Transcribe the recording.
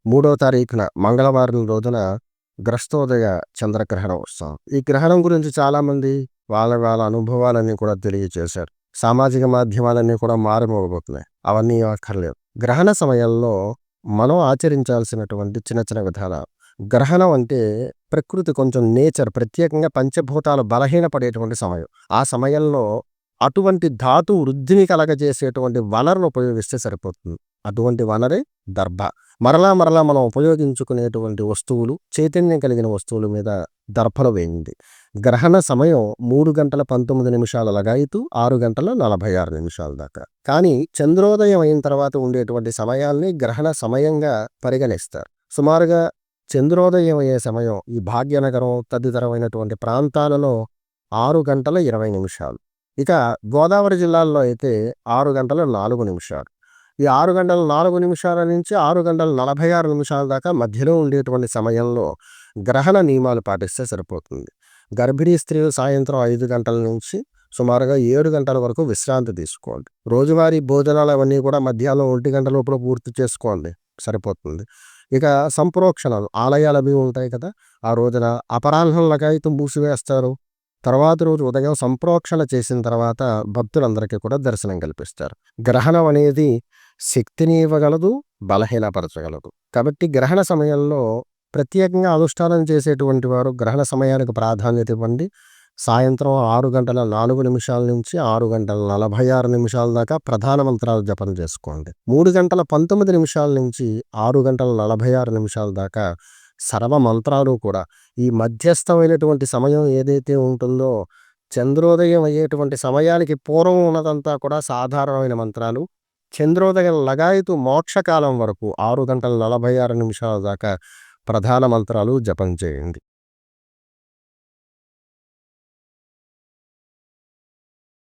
3వ తారీఖున మంగళవారం రోజున గ్రస్తోదయ చంద్రగ్రహణం వస్తుంది. ఈ గ్రహణం గురించి చాలామంది వాళ్ళ అనుభవాలన్నీ కూడా తెలియజేశారు. సామాజిక మాధ్యమాలన్నీ కూడా మారుమోగబోతున్నాయి. అవన్నీ అక్కర్లేదు. గ్రహణ సమయంలో మనం ఆచరించాల్సినటువంటి చిన్న చిన్న విధానాలు. గ్రహణం అంటే ప్రకృతి కొంచెం నేచర్ ప్రత్యేకంగా పంచభూతాలు బలహీనపడేటువంటి సమయం. ఆ సమయంలో అటువంటి ధాతు వృద్ధిని కలగజేసేటువంటి వనరును ఉపయోగిస్తే సరిపోతుంది. అటువంటి వనరే దర్భ. మరలా మనం ఉపయోగించుకునేటువంటి వస్తువులు, చైతన్యం కలిగిన వస్తువుల మీద దర్భలు వేయండి. గ్రహణ సమయం 3 గంటల 19 నిమిషాల లగాయతు 6 గంటల 46 నిమిషాల దాకా. కానీ చంద్రోదయం అయిన తర్వాత ఉండేటువంటి సమయాల్ని గ్రహణ సమయంగా పరిగణిస్తారు. సుమారుగా చంద్రోదయం అయ్యే సమయం ఈ భాగ్యనగరం తదితరమైనటువంటి ప్రాంతాలలో 6 గంటల 20 నిమిషాలు. ఇక గోదావరి జిల్లాల్లో అయితే 6 గంటల 4 నిమిషాలు. ఈ 6 గంటల 4 నిమిషాల నుంచి 6 గంటల 46 నిమిషాల దాకా మధ్యలో ఉండేటువంటి సమయంలో గ్రహణ నియమాలు పాటిస్తే సరిపోతుంది. గర్భిణీ స్త్రీలు సాయంత్రం 5 గంటల నుంచి సుమారుగా 7 గంటల వరకు విశ్రాంతి తీసుకోండి. రోజువారీ భోజనాలు అవన్నీ కూడా మధ్యాహ్నం 1 గంట లోపల పూర్తి చేసుకోండి, సరిపోతుంది. ఇక సంప్రోక్షణలు, ఆలయాలు అవి ఉంటాయి కదా, ఆ రోజున అపరాహ్నం లగాయతు మూసివేస్తారు. తర్వాత రోజు ఉదయం సంప్రోక్షణ చేసిన తర్వాత భక్తులందరికీ కూడా దర్శనం కల్పిస్తారు. గ్రహణం అనేది శక్తిని ఇవ్వగలదు, బలహీనపరచగలదు. కాబట్టి గ్రహణ సమయంలో ప్రత్యేకంగా అనుష్ఠానం చేసేటువంటి వారు గ్రహణ సమయానికి ప్రాధాన్యత ఇవ్వండి. సాయంత్రం 6 గంటల 4 నిమిషాల నుంచి 6 గంటల 46 నిమిషాల దాకా ప్రధాన మంత్రాలు జపం చేసుకోండి. 3 గంటల 19 నిమిషాల నుంచి 6 గంటల 46 నిమిషాల దాకా సర్వ మంత్రాలు కూడా ఈ మధ్యస్థమైనటువంటి సమయం ఏదైతే ఉంటుందో చంద్రోదయం అయ్యేటువంటి సమయానికి పూర్వం ఉన్నదంతా కూడా సాధారణమైన మంత్రాలు. చంద్రోదయం లగాయతు మోక్షకాలం వరకు 6 గంటల 46 నిమిషాల దాకా ప్రధాన మంత్రాలు జపం చేయండి.